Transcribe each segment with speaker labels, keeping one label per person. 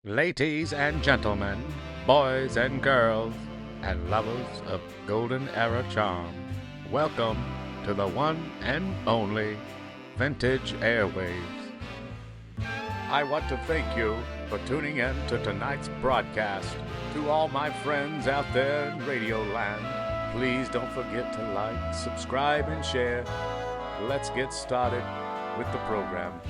Speaker 1: Ladies and gentlemen, boys and girls, and lovers of golden era charm, welcome to the one and only Vintage Airwaves. I want to thank you for tuning in to tonight's broadcast. To all my friends out there in Radio Land, please don't forget to like, subscribe, and share. Let's get started with the program.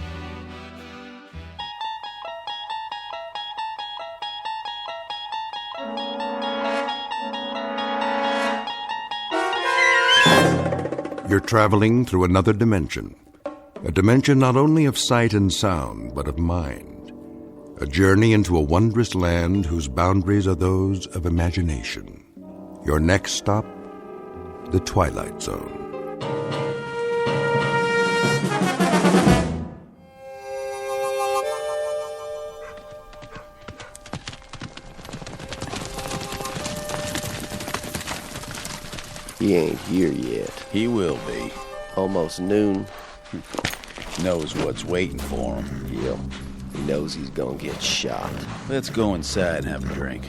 Speaker 2: You're traveling through another dimension. A dimension not only of sight and sound, but of mind. A journey into a wondrous land whose boundaries are those of imagination. Your next stop, the Twilight Zone.
Speaker 3: He ain't here yet.
Speaker 4: He will be.
Speaker 3: Almost noon.
Speaker 4: Knows what's waiting for him.
Speaker 3: Yep. He knows he's gonna get shot.
Speaker 4: Let's go inside and have a drink.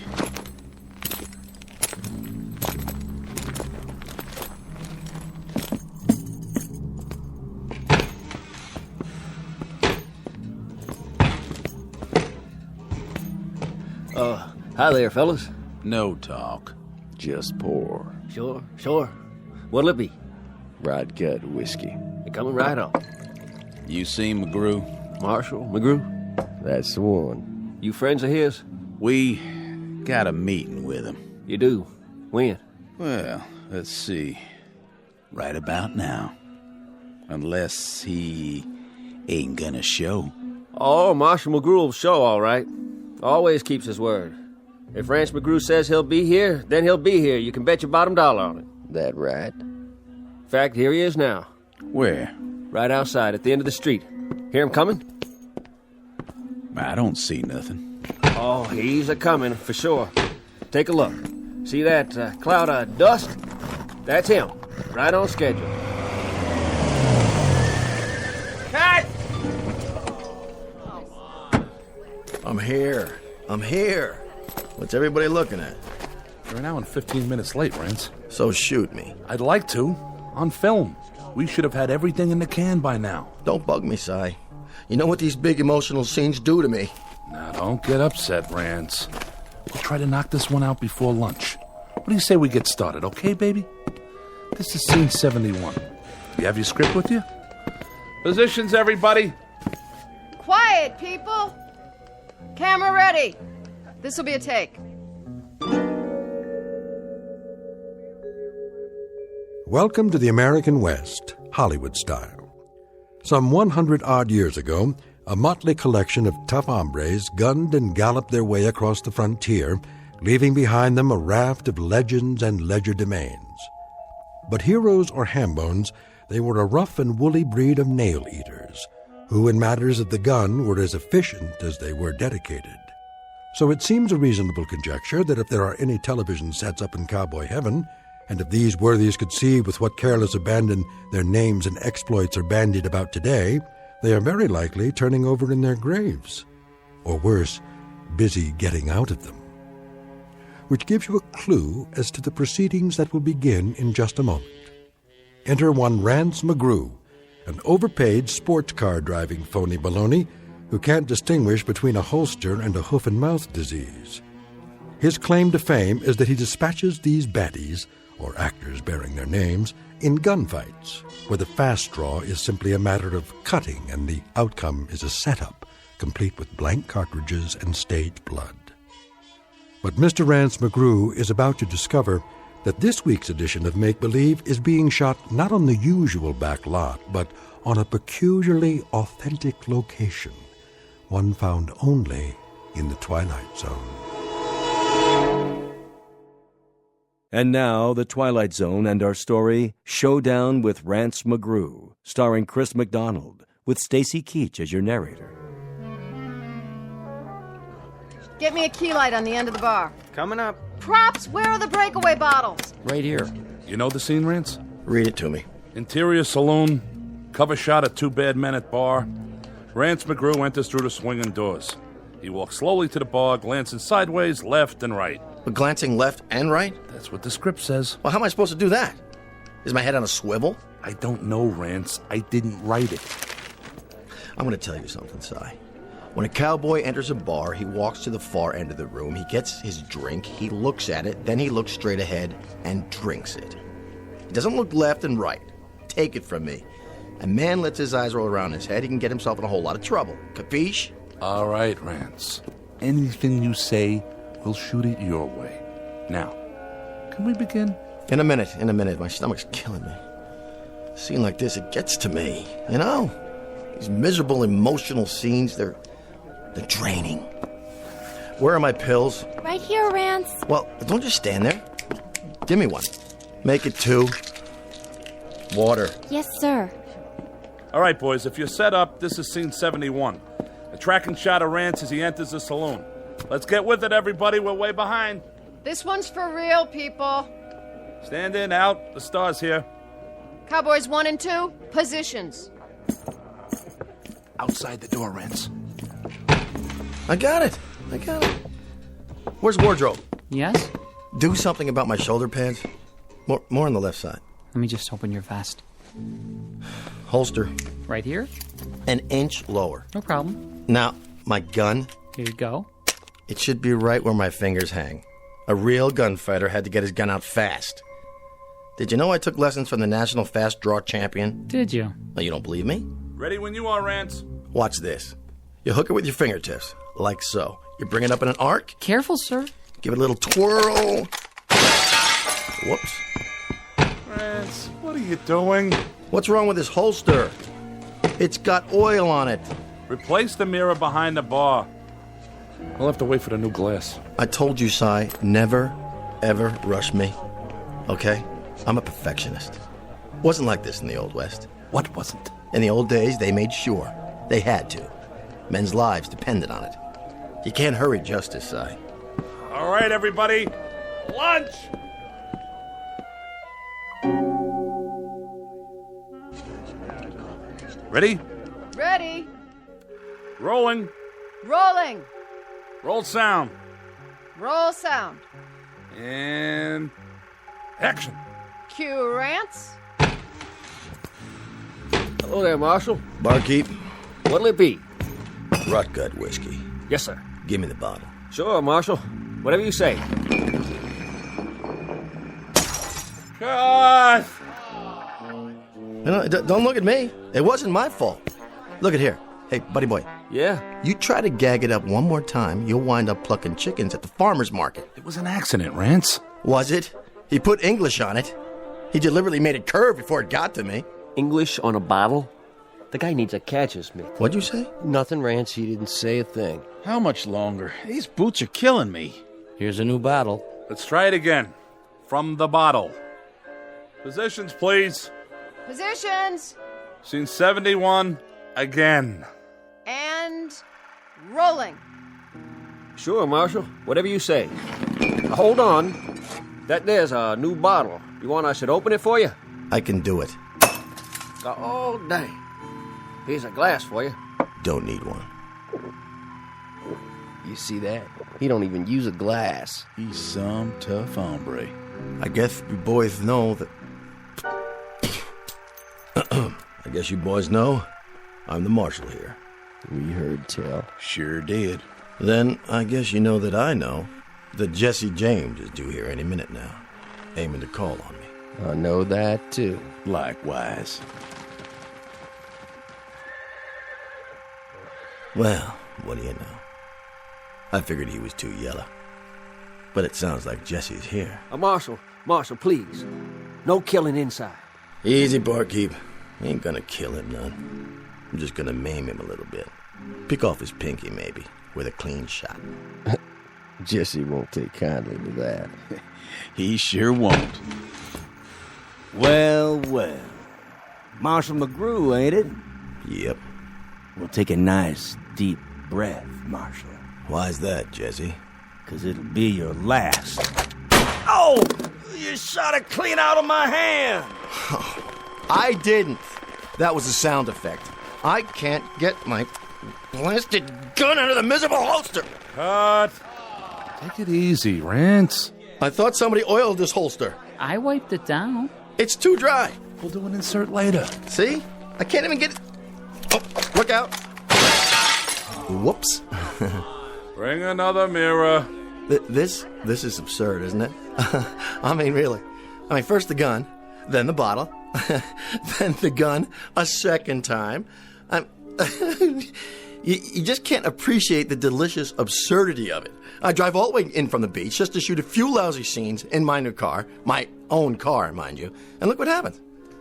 Speaker 5: Hi there, fellas.
Speaker 4: No talk.
Speaker 3: Just pour.
Speaker 5: Sure. What'll it be?
Speaker 3: Rod cut whiskey.
Speaker 5: You're coming right on.
Speaker 4: You seen McGrew?
Speaker 5: Marshall, McGrew,
Speaker 3: That's the one.
Speaker 5: you friends of his?
Speaker 4: We got a meeting with him.
Speaker 5: You do. When?
Speaker 4: Well, let's see. Right about now. Unless he ain't gonna show.
Speaker 5: Oh, Marshall McGrew will show, all right. Always keeps his word. If Rance McGrew says he'll be here, then he'll be here. You can bet your bottom dollar on it.
Speaker 3: That right?
Speaker 5: In fact, here he is now.
Speaker 4: Where?
Speaker 5: Right outside, at the end of the street. Hear him coming?
Speaker 4: I don't see nothing.
Speaker 5: Oh, he's a-coming, for sure. Take a look. See that cloud of dust? That's him. Right on schedule. Cut!
Speaker 6: I'm here. What's everybody looking at?
Speaker 7: You're an hour and 15 minutes late, Rance.
Speaker 6: So shoot me.
Speaker 7: I'd like to. On film. We should have had everything in the can by now.
Speaker 6: Don't bug me, Si. You know what these big emotional scenes do to me.
Speaker 7: Now, don't get upset, Rance. We'll try to knock this one out before lunch. What do you say we get started, okay, baby? This is scene 71. You have your script with you? Positions, everybody.
Speaker 8: Quiet, people! Camera ready. This'll be a take.
Speaker 2: Welcome to the American West, Hollywood style. Some 100-odd years ago, a motley collection of tough hombres gunned and galloped their way across the frontier, leaving behind them a raft of legends and legerdemains. But heroes or hambones, they were a rough and woolly breed of nail-eaters, who in matters of the gun were as efficient as they were dedicated. So it seems a reasonable conjecture that if there are any television sets up in cowboy heaven, and if these worthies could see with what careless abandon their names and exploits are bandied about today, they are very likely turning over in their graves. Or worse, busy getting out of them. Which gives you a clue as to the proceedings that will begin in just a moment. Enter one Rance McGrew, an overpaid sports car driving phony baloney who can't distinguish between a holster and a hoof-and-mouth disease. His claim to fame is that he dispatches these baddies, or actors bearing their names, in gunfights, where the fast draw is simply a matter of cutting and the outcome is a setup, complete with blank cartridges and staged blood. But Mr. Rance McGrew is about to discover that this week's edition of Make Believe is being shot not on the usual back lot, but on a peculiarly authentic location, one found only in the Twilight Zone.
Speaker 9: And now, The Twilight Zone and our story, Showdown with Rance McGrew, starring Chris McDonald, with Stacy Keach as your narrator.
Speaker 8: Get me a key light on the end of the bar.
Speaker 5: Coming up.
Speaker 8: Props, where are the breakaway bottles?
Speaker 5: Right here.
Speaker 7: You know the scene, Rance?
Speaker 6: Read it to me.
Speaker 7: Interior saloon, cover shot of two bad men at bar. Rance McGrew enters through the swinging doors. He walks slowly to the bar, glancing sideways, left and right.
Speaker 6: But glancing left and right?
Speaker 7: That's what the script says.
Speaker 6: Well, how am I supposed to do that? Is my head on a swivel?
Speaker 7: I don't know, Rance. I didn't write it.
Speaker 6: I'm going to tell you something, Si. When a cowboy enters a bar, he walks to the far end of the room, he gets his drink, he looks at it, then he looks straight ahead and drinks it. He doesn't look left and right. Take it from me. A man lets his eyes roll around his head, he can get himself in a whole lot of trouble. Capiche?
Speaker 7: All right, Rance. Anything you say, we'll shoot it your way. Now, can we begin?
Speaker 6: In a minute. My stomach's killing me. A scene like this, it gets to me, you know? These miserable emotional scenes, they're draining. Where are my pills?
Speaker 10: Right here, Rance.
Speaker 6: Well, don't just stand there. Give me one. Make it 2. Water.
Speaker 10: Yes, sir.
Speaker 7: All right, boys, if you're set up, this is scene 71. A tracking shot of Rance as he enters the saloon. Let's get with it, everybody. We're way behind.
Speaker 8: This one's for real, people.
Speaker 7: Stand in, out. The star's here.
Speaker 8: Cowboys 1 and 2, positions.
Speaker 7: Outside the door, Rance.
Speaker 6: I got it. Where's wardrobe?
Speaker 11: Yes?
Speaker 6: Do something about my shoulder pads. More on the left side.
Speaker 11: Let me just open your vest.
Speaker 6: Holster.
Speaker 11: Right here?
Speaker 6: An inch lower.
Speaker 11: No problem.
Speaker 6: Now, my gun.
Speaker 11: Here you go.
Speaker 6: It should be right where my fingers hang. A real gunfighter had to get his gun out fast. Did you know I took lessons from the national fast draw champion?
Speaker 11: Did you?
Speaker 6: Well, you don't believe me?
Speaker 7: Ready when you are, Rance.
Speaker 6: Watch this. You hook it with your fingertips, like so. You bring it up in an arc.
Speaker 11: Careful, sir.
Speaker 6: Give it a little twirl. Whoops.
Speaker 7: Rance, what are you doing?
Speaker 6: What's wrong with this holster? It's got oil on it.
Speaker 7: Replace the mirror behind the bar. I'll have to wait for the new glass.
Speaker 6: I told you, Si, never, ever rush me. Okay? I'm a perfectionist. Wasn't like this in the Old West.
Speaker 7: What wasn't?
Speaker 6: In the old days, they made sure. They had to. Men's lives depended on it. You can't hurry justice, Si.
Speaker 7: All right, everybody. Lunch! Ready?
Speaker 8: Ready.
Speaker 7: Rolling.
Speaker 8: Rolling.
Speaker 7: Roll sound.
Speaker 8: Roll sound.
Speaker 7: And action.
Speaker 8: Cue Rance.
Speaker 5: Hello there, Marshal.
Speaker 6: Barkeep,
Speaker 5: What'll it be?
Speaker 6: rot gut whiskey.
Speaker 5: Yes, sir.
Speaker 6: Give me the bottle.
Speaker 5: Sure, Marshal. Whatever you say.
Speaker 7: Cut!
Speaker 6: You know, don't look at me. It wasn't my fault. Look at here. Hey, buddy boy.
Speaker 5: Yeah?
Speaker 6: You try to gag it up one more time, you'll wind up plucking chickens at the farmer's market.
Speaker 7: It was an accident, Rance.
Speaker 6: Was it? He put English on it. He deliberately made it curve before it got to me.
Speaker 5: English on a bottle? The guy needs a catcher's mitt.
Speaker 6: What'd you say?
Speaker 3: Nothing, Rance. He didn't say a thing.
Speaker 4: How much longer? These boots are killing me.
Speaker 3: Here's a new bottle.
Speaker 7: Let's try it again. From the bottle. Positions, please.
Speaker 8: Positions.
Speaker 7: Scene 71, again.
Speaker 8: And rolling.
Speaker 5: Sure, Marshal. Whatever you say. Hold on. That there's a new bottle. You want I should open it for you?
Speaker 6: I can do it.
Speaker 5: Oh, dang. Here's a glass for you.
Speaker 6: Don't need one.
Speaker 3: You see that? He don't even use a glass.
Speaker 4: He's some tough hombre.
Speaker 6: I guess you boys know that... I guess you boys know I'm the marshal here.
Speaker 3: We heard tell.
Speaker 4: Sure did.
Speaker 6: Then I guess you know that I know that Jesse James is due here any minute now, aiming to call on me.
Speaker 3: I know that, too.
Speaker 4: Likewise.
Speaker 6: Well, what do you know? I figured he was too yellow. But it sounds like Jesse's here.
Speaker 5: Marshal, please. No killing inside.
Speaker 6: Easy, barkeep. Ain't gonna kill him none. I'm just gonna maim him a little bit. Pick off his pinky, maybe, with a clean shot.
Speaker 3: Jesse won't take kindly to that.
Speaker 4: He sure won't.
Speaker 12: Well, well. Marshal McGrew, ain't it?
Speaker 6: Yep.
Speaker 12: We'll take a nice, deep breath, Marshal.
Speaker 6: Why's that, Jesse?
Speaker 12: 'Cause it'll be your last.
Speaker 3: Oh! You shot it clean out of my hand!
Speaker 6: I didn't. That was a sound effect. I can't get my blasted gun out of the miserable holster.
Speaker 7: Cut. Take it easy, Rance.
Speaker 6: I thought somebody oiled this holster.
Speaker 11: I wiped it down.
Speaker 6: It's too dry.
Speaker 7: We'll do an insert later.
Speaker 6: See? I can't even get it. Oh, look out. Whoops.
Speaker 7: Bring another mirror.
Speaker 6: This is absurd, isn't it? I mean, really. I mean, first the gun, then the bottle, then the gun a second time. You just can't appreciate the delicious absurdity of it. I drive all the way in from the beach just to shoot a few lousy scenes in my new car, my own car, mind you, and look what happens.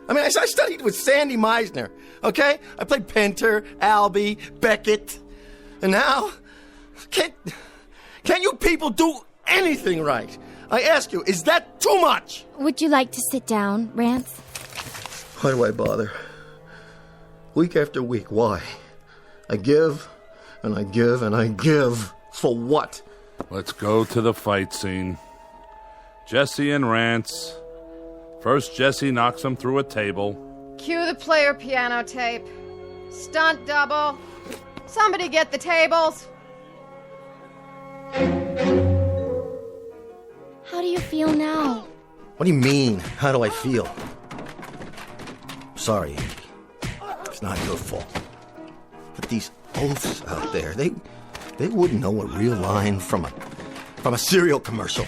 Speaker 6: I mean, I studied with Sandy Meisner, okay? I played Pinter, Albee, Beckett, and now, can't you people do anything right? I ask you, is that too much?
Speaker 10: Would you like to sit down, Rance?
Speaker 6: Why do I bother? Week after week, why? I give, and I give, and I give. For what?
Speaker 7: Let's go to the fight scene. Jesse and Rance. First, Jesse knocks him through a table.
Speaker 8: Cue the player piano tape. Stunt double. Somebody get the tables.
Speaker 10: How do you feel now?
Speaker 6: What do you mean, how do I feel? Sorry, Andy. It's not your fault. But these oafs out there, they wouldn't know a real line from a cereal commercial.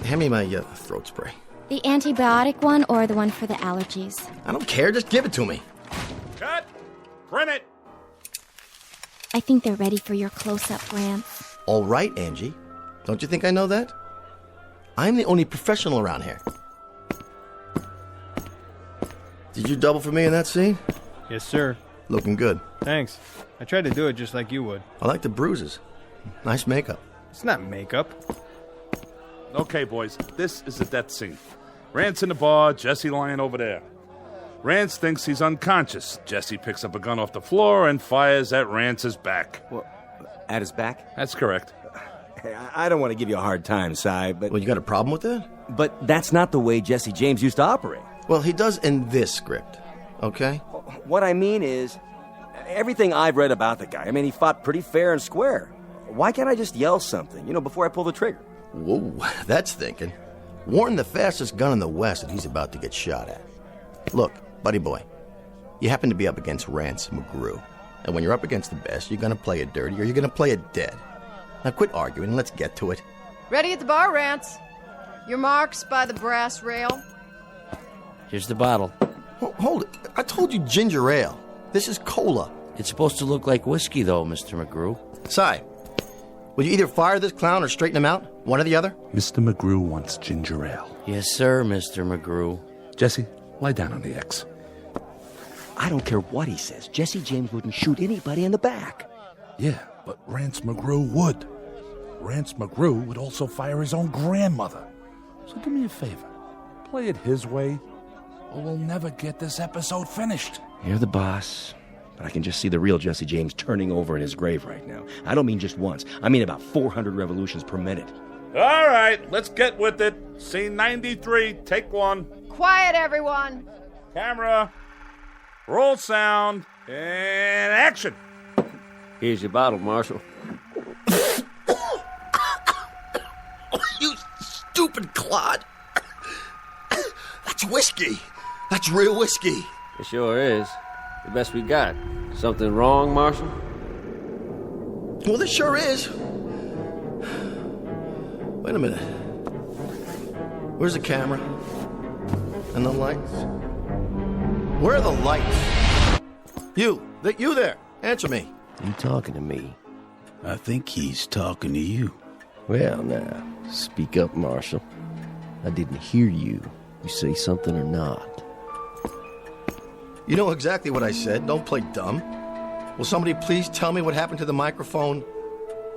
Speaker 6: Hand me my throat spray.
Speaker 10: The antibiotic one or the one for the allergies?
Speaker 6: I don't care, just give it to me.
Speaker 7: Cut! Print it!
Speaker 10: I think they're ready for your close-up, Rance.
Speaker 6: All right, Angie. Don't you think I know that? I'm the only professional around here. Did you double for me in that scene?
Speaker 13: Yes, sir.
Speaker 6: Looking good.
Speaker 13: Thanks. I tried to do it just like you would.
Speaker 6: I like the bruises. Nice makeup.
Speaker 13: It's not makeup.
Speaker 7: Okay, boys, this is the death scene. Rance in the bar, Jesse lying over there. Rance thinks he's unconscious. Jesse picks up a gun off the floor and fires at Rance's back.
Speaker 12: Well, at his back?
Speaker 7: That's correct.
Speaker 12: Hey, I don't want to give you a hard time, Si, but...
Speaker 6: Well, you got a problem with that?
Speaker 12: But that's not the way Jesse James used to operate.
Speaker 6: Well, he does in this script, okay?
Speaker 12: What I mean is, everything I've read about the guy, I mean, he fought pretty fair and square. Why can't I just yell something, before I pull the trigger?
Speaker 6: Whoa, that's thinking. Warn the fastest gun in the West that he's about to get shot at. Look, buddy boy, you happen to be up against Rance McGrew. And when you're up against the best, you're going to play it dirty or you're going to play it dead. Now quit arguing and let's get to it.
Speaker 8: Ready at the bar, Rance. Your marks by the brass rail.
Speaker 14: Here's the bottle.
Speaker 6: Hold it. I told you ginger ale. This is cola.
Speaker 14: It's supposed to look like whiskey, though, Mr. McGrew.
Speaker 6: Si, will you either fire this clown or straighten him out? One or the other?
Speaker 7: Mr. McGrew wants ginger ale.
Speaker 14: Yes, sir, Mr. McGrew.
Speaker 7: Jesse, lie down on the X.
Speaker 12: I don't care what he says. Jesse James wouldn't shoot anybody in the back.
Speaker 7: Yeah, but Rance McGrew would. Rance McGrew would also fire his own grandmother. So do me a favor. Play it his way, or we'll never get this episode finished.
Speaker 12: You're the boss, but I can just see the real Jesse James turning over in his grave right now. I don't mean just once. I mean about 400 revolutions per minute.
Speaker 7: All right, let's get with it. Scene 93, take one.
Speaker 8: Quiet, everyone.
Speaker 7: Camera, roll sound, and action.
Speaker 5: Here's your bottle, Marshal.
Speaker 6: You stupid clod. That's whiskey. That's real whiskey.
Speaker 5: It sure is. The best we got. Something wrong, Marshal?
Speaker 6: Well, this sure is. Wait a minute. Where's the camera? And the lights? Where are the lights? You there. Answer me.
Speaker 12: You talking to me?
Speaker 4: I think he's talking to you.
Speaker 12: Well, now, speak up, Marshal. I didn't hear you. You say something or not?
Speaker 6: You know exactly what I said. Don't play dumb. Will somebody please tell me what happened to the microphone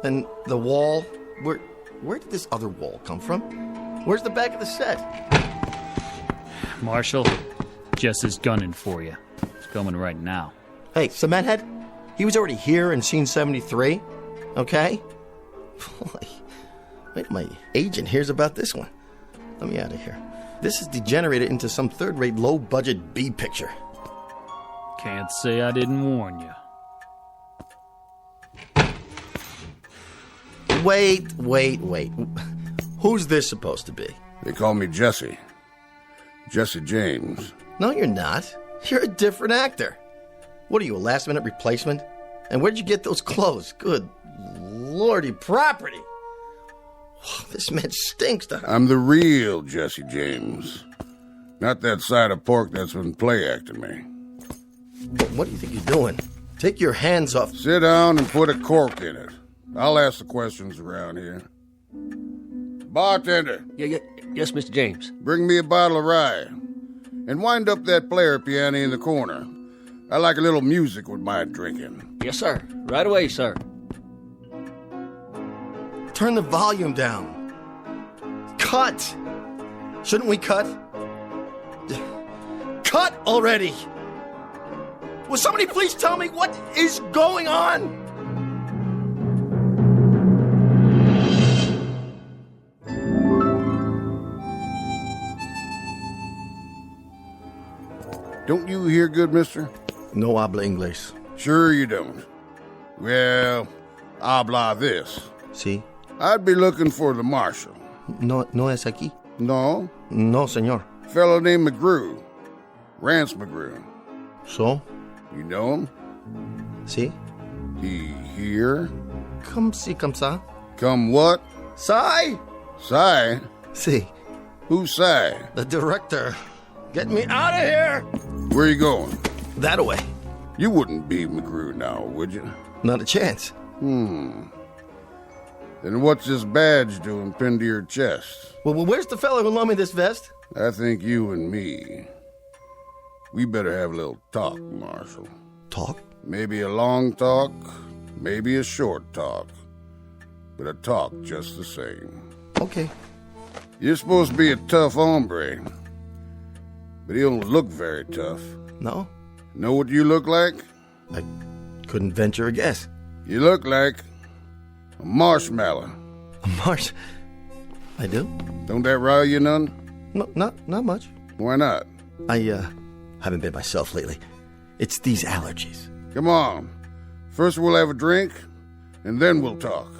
Speaker 6: and the wall? Where did this other wall come from? Where's the back of the set?
Speaker 11: Marshal, Jess is gunning for you. It's coming right now.
Speaker 6: Hey, Cementhead, he was already here in scene 73, okay? Wait, my agent hears about this one. Let me out of here. This is degenerated into some third-rate, low-budget B picture.
Speaker 11: Can't say I didn't warn you.
Speaker 6: Wait. Who's this supposed to be?
Speaker 15: They call me Jesse. Jesse James.
Speaker 6: No, you're not. You're a different actor. What are you, a last-minute replacement? And where'd you get those clothes? Good lordy property. This man stinks.
Speaker 15: I'm the real Jesse James. Not that side of pork that's been play-acting me.
Speaker 6: What do you think you're doing? Take your hands off.
Speaker 15: Sit down and put a cork in it. I'll ask the questions around here. Bartender.
Speaker 5: Yes, Mr. James.
Speaker 15: Bring me a bottle of rye. And wind up that player piano in the corner. I like a little music with my drinking.
Speaker 5: Yes, sir. Right away, sir.
Speaker 6: Turn the volume down. Cut! Shouldn't we cut? Cut already! Will somebody please tell me what is going on?
Speaker 15: Don't you hear good, mister?
Speaker 6: No habla inglés.
Speaker 15: Sure you don't. Well, habla this.
Speaker 6: Sí.
Speaker 15: I'd be looking for the marshal.
Speaker 6: No es aquí?
Speaker 15: No.
Speaker 6: No, señor.
Speaker 15: Fellow named McGrew. Rance McGrew.
Speaker 6: So?
Speaker 15: You know him?
Speaker 6: Sí.
Speaker 15: He here?
Speaker 6: Come si, come sa.
Speaker 15: Come what?
Speaker 6: Sai?
Speaker 15: Sai?
Speaker 6: Sí.
Speaker 15: Who's Sai?
Speaker 6: The director. Get me out of here!
Speaker 15: Where you going?
Speaker 6: That away.
Speaker 15: You wouldn't be McGrew now, would you?
Speaker 6: Not a chance.
Speaker 15: Then what's this badge doing pinned to your chest?
Speaker 6: Well, where's the fellow who loaned me this vest?
Speaker 15: I think you and me. We better have a little talk, Marshal.
Speaker 6: Talk?
Speaker 15: Maybe a long talk, maybe a short talk. But a talk just the same.
Speaker 6: Okay.
Speaker 15: You're supposed to be a tough hombre. But he don't look very tough.
Speaker 6: No?
Speaker 15: Know what you look like?
Speaker 6: I couldn't venture a guess.
Speaker 15: You look like a marshmallow.
Speaker 6: A marsh? I do?
Speaker 15: Don't that rile you none?
Speaker 6: No, not much.
Speaker 15: Why not?
Speaker 6: I haven't been myself lately. It's these allergies.
Speaker 15: Come on. First we'll have a drink, and then we'll talk.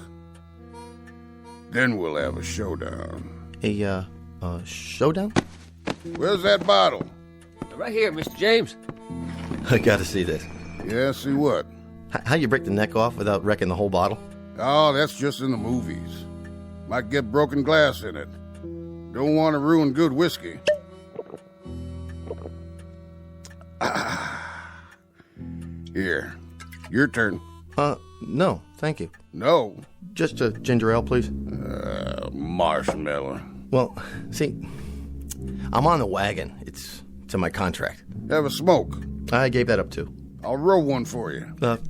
Speaker 15: Then we'll have a showdown.
Speaker 6: A showdown?
Speaker 15: Where's that bottle?
Speaker 5: Right here, Mr. James.
Speaker 6: I gotta see this.
Speaker 15: Yeah, see what?
Speaker 6: How you break the neck off without wrecking the whole bottle?
Speaker 15: Oh, that's just in the movies. Might get broken glass in it. Don't want to ruin good whiskey. Here, your turn.
Speaker 6: No, thank you.
Speaker 15: No?
Speaker 6: Just a ginger ale, please.
Speaker 15: Marshmallow.
Speaker 6: Well, see, I'm on the wagon. It's in my contract.
Speaker 15: Have a smoke.
Speaker 6: I gave that up too.
Speaker 15: I'll roll one for you.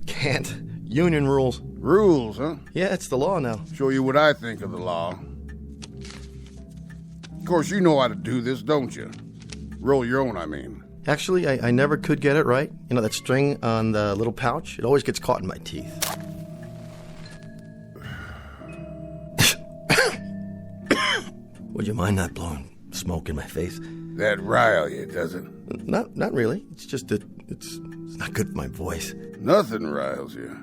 Speaker 6: Can't. Union rules.
Speaker 15: Rules, huh?
Speaker 6: Yeah, it's the law now.
Speaker 15: Show you what I think of the law. Of course, you know how to do this, don't you? Roll your own, I mean.
Speaker 6: Actually, I never could get it right. You know, that string on the little pouch? It always gets caught in my teeth. Would you mind not blowing smoke in my face?
Speaker 15: That rile you, does it?
Speaker 6: Not really. It's just that it's not good for my voice.
Speaker 15: Nothing riles you.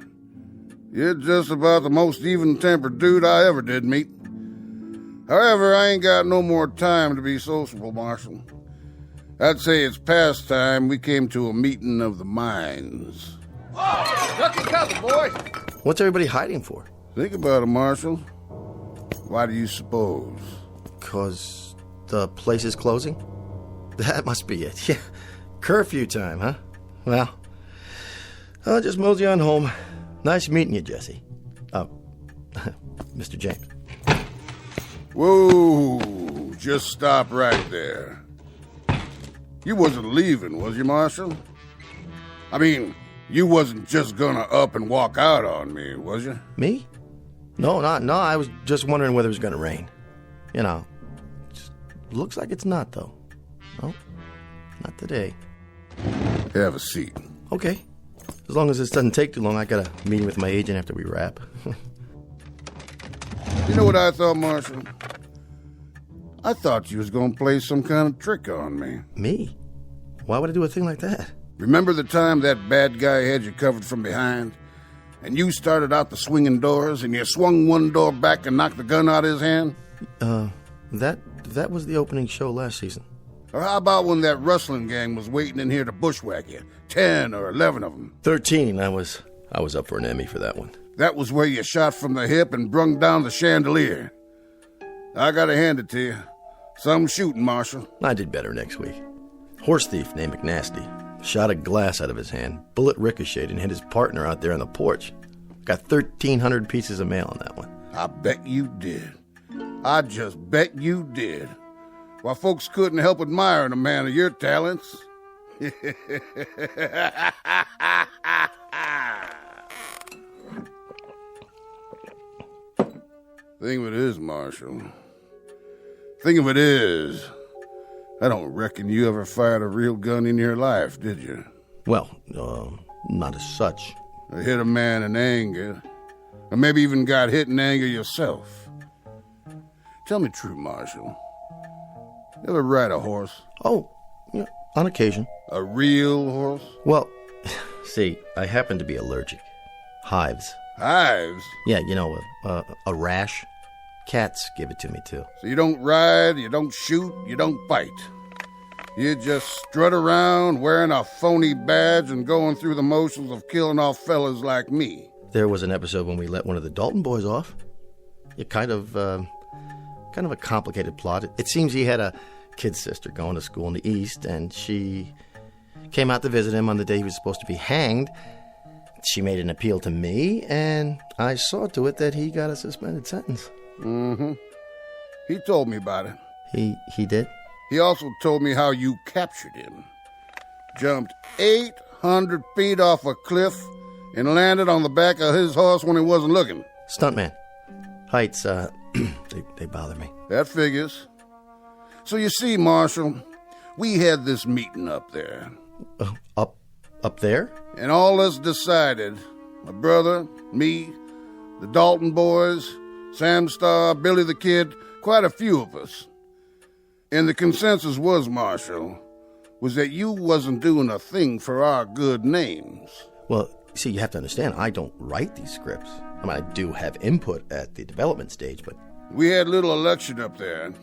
Speaker 15: You're just about the most even-tempered dude I ever did meet. However, I ain't got no more time to be sociable, Marshal. I'd say it's past time we came to a meeting of the minds.
Speaker 5: Duck and cover, boys.
Speaker 6: What's everybody hiding for?
Speaker 15: Think about it, Marshal. Why do you suppose?
Speaker 6: 'Cause the place is closing? That must be it. Yeah. Curfew time, huh? Well, I'll just mosey on home. Nice meeting you, Jesse. Mr. James.
Speaker 15: Whoa, just stop right there. You wasn't leaving, was you, Marshal? I mean, you wasn't just gonna up and walk out on me, was you?
Speaker 6: Me? No, I was just wondering whether it was gonna rain. You know, looks like it's not, though. No, not today.
Speaker 15: Have a seat.
Speaker 6: Okay. As long as this doesn't take too long, I got a meeting with my agent after we wrap.
Speaker 15: You know what I thought, Marshal? I thought you was gonna play some kind of trick on me.
Speaker 6: Me? Why would I do a thing like that?
Speaker 15: Remember the time that bad guy had you covered from behind? And you started out the swinging doors, and you swung one door back and knocked the gun out of his hand?
Speaker 6: That was the opening show last season.
Speaker 15: Or how about when that rustling gang was waiting in here to bushwhack you? 10 or 11 of them.
Speaker 6: 13. I was up for an Emmy for that one.
Speaker 15: That was where you shot from the hip and brung down the chandelier. I gotta hand it to you. Some shooting, Marshal.
Speaker 6: I did better next week. Horse thief named McNasty shot a glass out of his hand, bullet ricocheted and hit his partner out there on the porch. Got 1,300 pieces of mail on that one.
Speaker 15: I bet you did. I just bet you did. Why, folks couldn't help admiring a man of your talents. Thing of it is, Marshal. Thing of it is, I don't reckon you ever fired a real gun in your life, did you?
Speaker 6: Well, not as such.
Speaker 15: Or hit a man in anger. Or maybe even got hit in anger yourself. Tell me true, Marshal. You ever ride a horse?
Speaker 6: Oh, yeah, on occasion.
Speaker 15: A real horse?
Speaker 6: Well, see, I happen to be allergic. Hives.
Speaker 15: Hives?
Speaker 6: Yeah, you know, a rash. Cats give it to me, too.
Speaker 15: So you don't ride, you don't shoot, you don't fight. You just strut around wearing a phony badge and going through the motions of killing off fellas like me.
Speaker 6: There was an episode when we let one of the Dalton boys off. It kind of a complicated plot. It seems he had a kid sister going to school in the East, and she came out to visit him on the day he was supposed to be hanged. She made an appeal to me, and I saw to it that he got a suspended sentence.
Speaker 15: Mm-hmm. He told me about it.
Speaker 6: He did?
Speaker 15: He also told me how you captured him. Jumped 800 feet off a cliff and landed on the back of his horse when he wasn't looking.
Speaker 6: Stuntman. Heights, they bother me.
Speaker 15: That figures. So you see, Marshal, we had this meeting up there.
Speaker 6: Up there?
Speaker 15: And all us decided, my brother, me, the Dalton boys, Sam Starr, Billy the Kid, quite a few of us. And the consensus was, Marshal, was that you wasn't doing a thing for our good names.
Speaker 6: Well, see, you have to understand, I don't write these scripts. I mean, I do have input at the development stage, but...
Speaker 15: We had a little election up there,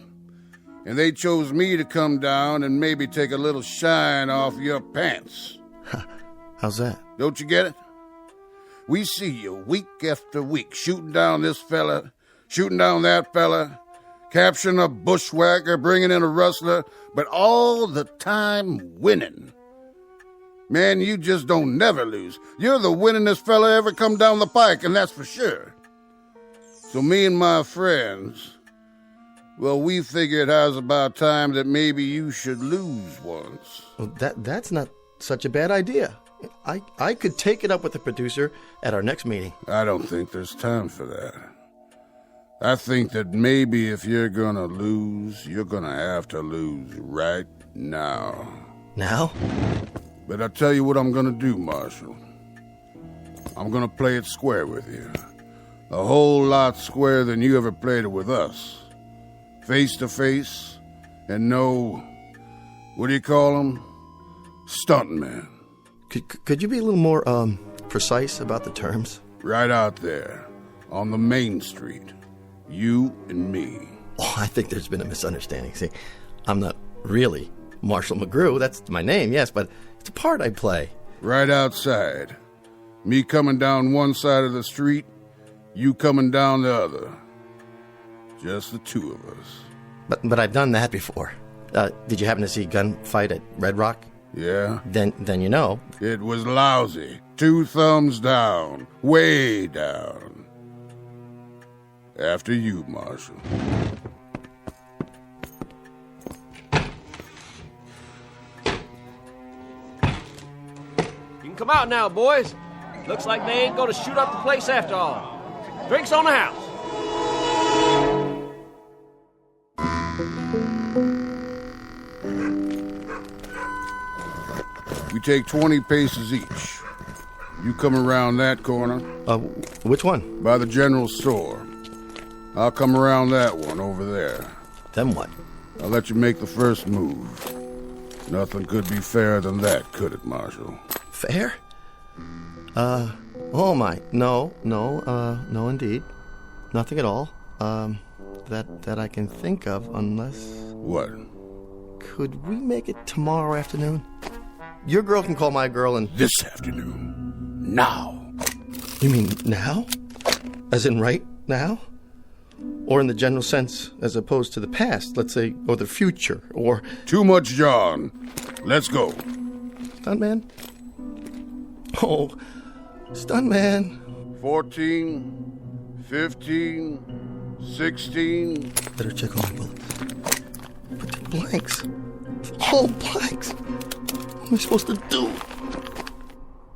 Speaker 15: and they chose me to come down and maybe take a little shine off your pants.
Speaker 6: How's that?
Speaker 15: Don't you get it? We see you week after week shooting down this fella, shooting down that fella, capturing a bushwhacker, bringing in a rustler, but all the time winning. Man, you just don't never lose. You're the winningest fella ever come down the pike, and that's for sure. So me and my friends, well, we figured it was about time that maybe you should lose once.
Speaker 6: Well, that's not such a bad idea. I could take it up with the producer at our next meeting.
Speaker 15: I don't think there's time for that. I think that maybe if you're gonna lose, you're gonna have to lose right now.
Speaker 6: Now?
Speaker 15: But I'll tell you what I'm gonna do, Marshal. I'm gonna play it square with you. A whole lot squarer than you ever played it with us. Face to face, and no, what do you call them? Stuntman.
Speaker 6: Could you be a little more, precise about the terms?
Speaker 15: Right out there, on the main street. You and me.
Speaker 6: Oh, I think there's been a misunderstanding. See, I'm not really Marshall McGrew. That's my name, yes, but it's a part I play.
Speaker 15: Right outside. Me coming down one side of the street, you coming down the other. Just the two of us.
Speaker 6: But I've done that before. Did you happen to see Gunfight at Red Rock?
Speaker 15: Yeah.
Speaker 6: Then you know.
Speaker 15: It was lousy. 2 thumbs down. Way down. After you, Marshal.
Speaker 5: You can come out now, boys. Looks like they ain't gonna shoot up the place after all. Drinks on the house.
Speaker 15: We take 20 paces each. You come around that corner.
Speaker 6: Which one?
Speaker 15: By the general store. I'll come around that one over there.
Speaker 6: Then what?
Speaker 15: I'll let you make the first move. Nothing could be fairer than that, could it, Marshal?
Speaker 6: Fair? Oh, my. No, indeed. Nothing at all. That I can think of, unless...
Speaker 15: What?
Speaker 6: Could we make it tomorrow afternoon? Your girl can call my girl and...
Speaker 15: This afternoon. Now.
Speaker 6: You mean now? As in right now? Or in the general sense, as opposed to the past, let's say, or the future, or...
Speaker 15: Too much John. Let's go.
Speaker 6: Stuntman? Oh, Stuntman.
Speaker 15: 14, 15, 16...
Speaker 6: Better check all my bullets. But they're blanks. All blanks. What am I supposed to do?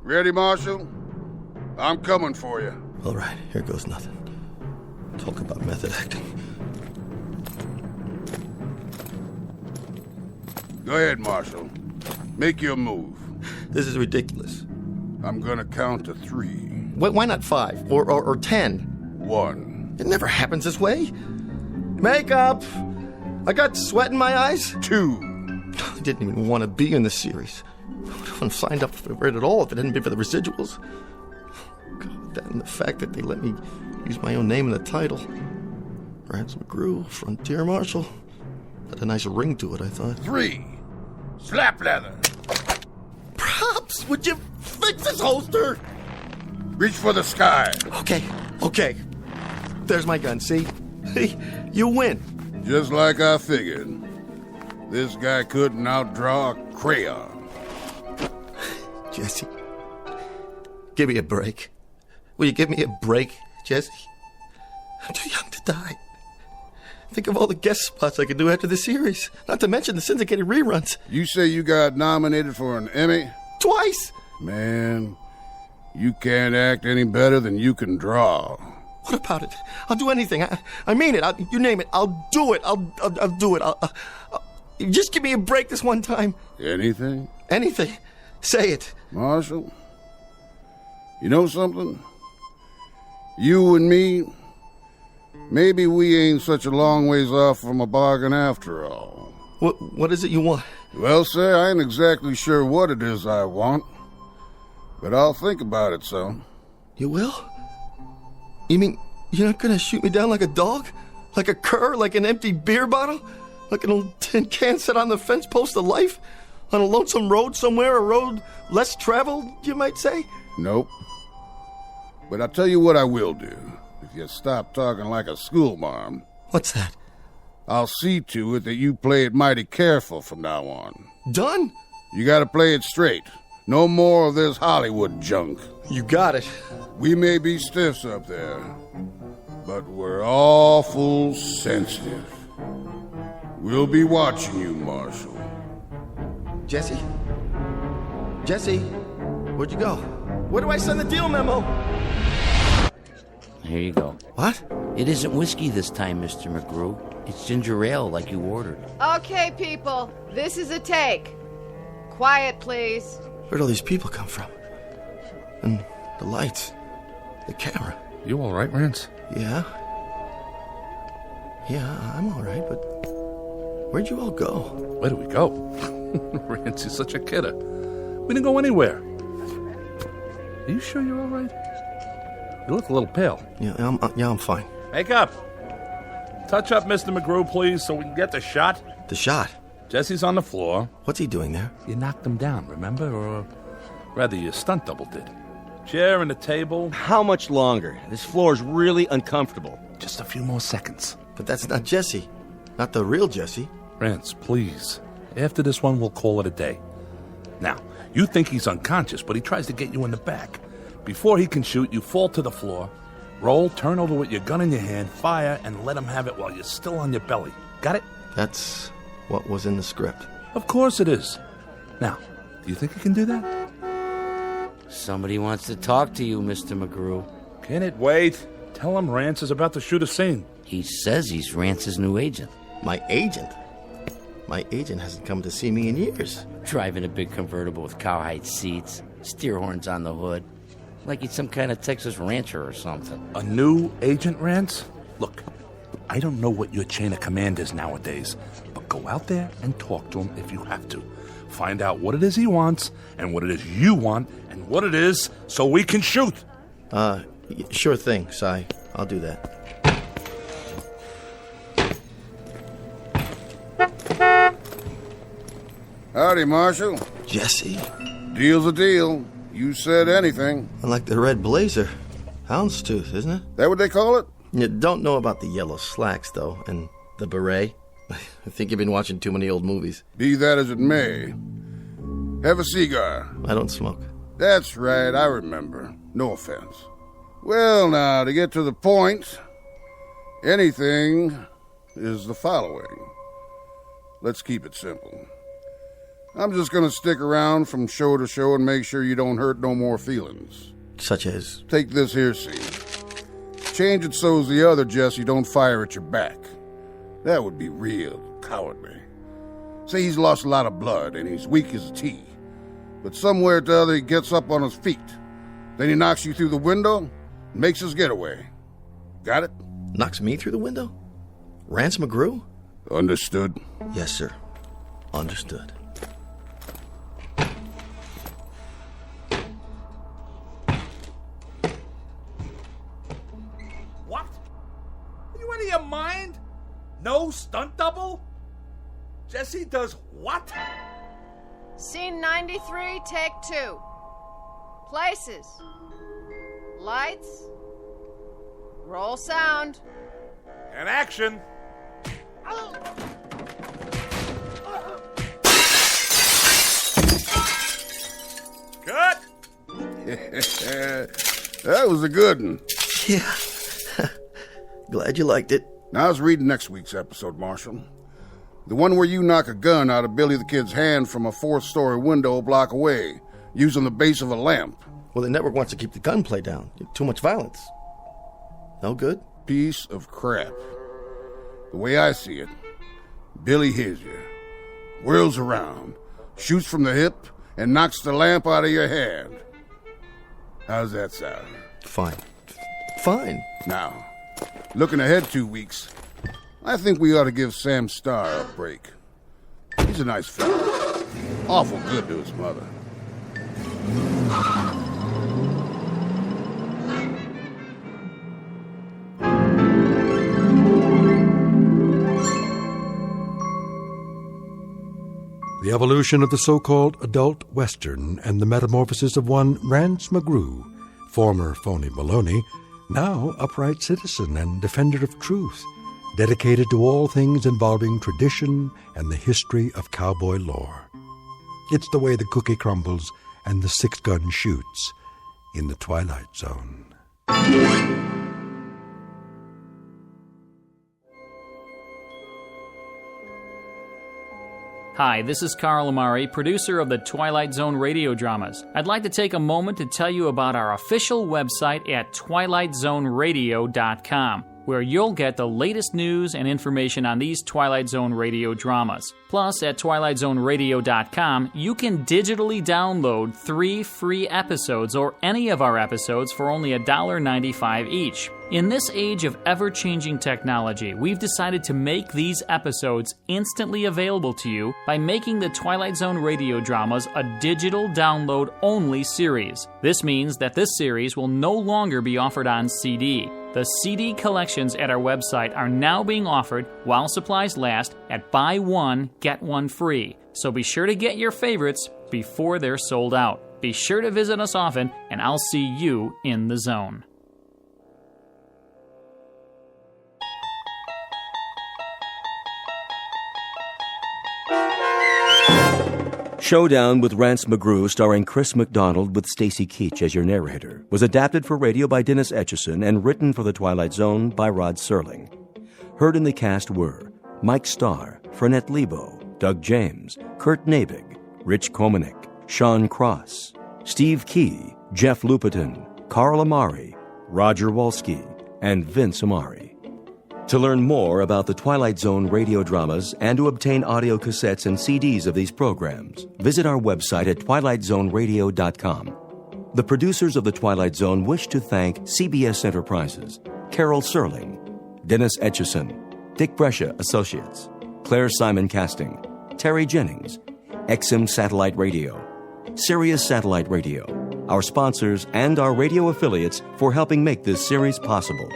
Speaker 15: Ready, Marshal? I'm coming for you.
Speaker 6: All right, here goes nothing. Talk about method acting.
Speaker 15: Go ahead, Marshal. Make your move.
Speaker 6: This is ridiculous.
Speaker 15: I'm gonna count to 3.
Speaker 6: Why not 5? Or 10?
Speaker 15: 1.
Speaker 6: It never happens this way. Makeup! I got sweat in my eyes.
Speaker 15: 2.
Speaker 6: I didn't even want to be in this series. I wouldn't have signed up for it at all if it hadn't been for the residuals. God, that and the fact that they let me use my own name in the title. RANCE MCGREW, Frontier Marshal. Had a nice ring to it, I thought.
Speaker 15: 3. Slap leather.
Speaker 6: Props! Would you fix this holster?
Speaker 15: Reach for the sky.
Speaker 6: Okay. There's my gun, see? See? You win.
Speaker 15: Just like I figured. This guy couldn't outdraw a crayon.
Speaker 6: Jesse, give me a break. Will you give me a break, Jesse? I'm too young to die. Think of all the guest spots I could do after the series. Not to mention the syndicated reruns.
Speaker 15: You say you got nominated for an Emmy?
Speaker 6: Twice!
Speaker 15: Man, you can't act any better than you can draw.
Speaker 6: What about it? I'll do anything. I mean it. You name it. I'll do it. I'll do it. Just give me a break this one time.
Speaker 15: Anything?
Speaker 6: Anything. Say it.
Speaker 15: Marshal, you know something? You and me, maybe we ain't such a long ways off from a bargain after all.
Speaker 6: What is it you want?
Speaker 15: Well, sir, I ain't exactly sure what it is I want, but I'll think about it some.
Speaker 6: You will? You mean you're not gonna shoot me down like a dog? Like a cur? Like an empty beer bottle? Like an old tin can set on the fence post of life? On a lonesome road somewhere, a road less traveled, you might say?
Speaker 15: Nope. But I'll tell you what I will do, if you stop talking like a schoolmarm.
Speaker 6: What's that?
Speaker 15: I'll see to it that you play it mighty careful from now on.
Speaker 6: Done?
Speaker 15: You gotta play it straight. No more of this Hollywood junk.
Speaker 6: You got it.
Speaker 15: We may be stiffs up there, but we're awful sensitive. We'll be watching you, Marshal.
Speaker 6: Jesse? Jesse? Where'd you go? Where do I send the deal memo?
Speaker 14: Here you go.
Speaker 6: What?
Speaker 14: It isn't whiskey this time, Mr. McGrew. It's ginger ale like you ordered.
Speaker 8: Okay, people. This is a take. Quiet, please.
Speaker 6: Where'd all these people come from? And the lights. The camera.
Speaker 7: You all right, Rance?
Speaker 6: Yeah, I'm all right, but where'd you all go?
Speaker 7: Where do we go? Rance is such a kidder. We didn't go anywhere. Are you sure you're all right? You look a little pale.
Speaker 6: Yeah, I'm fine.
Speaker 7: Makeup. Touch up Mr. McGrew, please, so we can get the shot.
Speaker 6: The shot?
Speaker 7: Jesse's on the floor.
Speaker 6: What's he doing there?
Speaker 7: You knocked him down, remember? Or rather, your stunt double did. Chair and a table.
Speaker 12: How much longer? This floor's really uncomfortable.
Speaker 7: Just a few more seconds.
Speaker 6: But that's not Jesse. Not the real Jesse.
Speaker 7: Rance, please. After this one, we'll call it a day. Now, you think he's unconscious, but he tries to get you in the back. Before he can shoot, you fall to the floor, roll, turn over with your gun in your hand, fire, and let him have it while you're still on your belly. Got it?
Speaker 6: That's what was in the script.
Speaker 7: Of course it is. Now, do you think he can do that?
Speaker 14: Somebody wants to talk to you, Mr. McGrew.
Speaker 7: Can it wait? Tell him Rance is about to shoot a scene.
Speaker 14: He says he's Rance's new agent.
Speaker 6: My agent? My agent hasn't come to see me in years.
Speaker 14: Driving a big convertible with cowhide seats, steer horns on the hood. Like he's some kind of Texas rancher or something.
Speaker 7: A new agent, Rance? Look, I don't know what your chain of command is nowadays, but go out there and talk to him if you have to. Find out what it is he wants, and what it is you want, and what it is so we can shoot.
Speaker 6: Sure thing, Si. I'll do that.
Speaker 15: Howdy, Marshal.
Speaker 6: Jesse.
Speaker 15: Deal's a deal. You said anything.
Speaker 6: I like the red blazer. Houndstooth, isn't it?
Speaker 15: That what they call it?
Speaker 6: You don't know about the yellow slacks, though, and the beret. I think you've been watching too many old movies.
Speaker 15: Be that as it may. Have a cigar.
Speaker 6: I don't smoke.
Speaker 15: That's right, I remember. No offense. Well, now, to get to the point, anything is the following. Let's keep it simple. I'm just gonna stick around from show to show and make sure you don't hurt no more feelings.
Speaker 6: Such as?
Speaker 15: Take this here scene. Change it so's the other Jesse don't fire at your back. That would be real cowardly. Say he's lost a lot of blood and he's weak as a tea. But somewhere or the other he gets up on his feet. Then he knocks you through the window and makes his getaway. Got it?
Speaker 6: Knocks me through the window? Rance McGrew?
Speaker 15: Understood.
Speaker 6: Yes, sir. Understood.
Speaker 3: What? Are you out of your mind? No stunt double? Jesse does what?
Speaker 8: Scene 93, take 2. Places. Lights. Roll sound.
Speaker 3: And action. Cut!
Speaker 15: That was a good one.
Speaker 6: Yeah. Glad you liked it.
Speaker 15: Now let's read next week's episode, Marshal. The one where you knock a gun out of Billy the Kid's hand from a 4th-story window a block away, using the base of a lamp.
Speaker 6: Well, the network wants to keep the gunplay down. Too much violence. No good?
Speaker 15: Piece of crap. The way I see it, Billy hears you, whirls around, shoots from the hip, and knocks the lamp out of your hand. How's that sound?
Speaker 6: Fine. Fine.
Speaker 15: Now, looking ahead 2 weeks, I think we ought to give Sam Starr a break. He's a nice fella. Awful good to his mother.
Speaker 2: The evolution of the so-called adult Western and the metamorphosis of one Rance McGrew, former phony baloney, now upright citizen and defender of truth, dedicated to all things involving tradition and the history of cowboy lore. It's the way the cookie crumbles and the 6-gun shoots in the Twilight Zone.
Speaker 11: Hi, this is Carl Amari, producer of the Twilight Zone radio dramas. I'd like to take a moment to tell you about our official website at twilightzoneradio.com, where you'll get the latest news and information on these Twilight Zone radio dramas. Plus, at twilightzoneradio.com, you can digitally download 3 free episodes or any of our episodes for only $1.95 each. In this age of ever-changing technology, we've decided to make these episodes instantly available to you by making the Twilight Zone radio dramas a digital download-only series. This means that this series will no longer be offered on CD. The CD collections at our website are now being offered while supplies last at buy one, get one free. So be sure to get your favorites before they're sold out. Be sure to visit us often, and I'll see you in the zone.
Speaker 9: Showdown with Rance McGrew, starring Chris McDonald with Stacy Keach as your narrator, was adapted for radio by Dennis Etchison and written for The Twilight Zone by Rod Serling. Heard in the cast were Mike Starr, Fernette Lebo, Doug James, Kurt Nabig, Rich Komanek, Sean Cross, Steve Key, Jeff Lupetin, Carl Amari, Roger Wolski, and Vince Amari. To learn more about the Twilight Zone radio dramas and to obtain audio cassettes and CDs of these programs, visit our website at twilightzoneradio.com. The producers of The Twilight Zone wish to thank CBS Enterprises, Carol Serling, Dennis Etchison, Dick Brescia Associates, Claire Simon Casting, Terry Jennings, XM Satellite Radio, Sirius Satellite Radio, our sponsors, and our radio affiliates for helping make this series possible.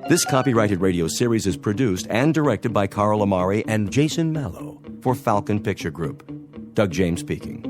Speaker 9: This copyrighted radio series is produced and directed by Carl Amari and Jason Mallow for Falcon Picture Group. Doug James speaking.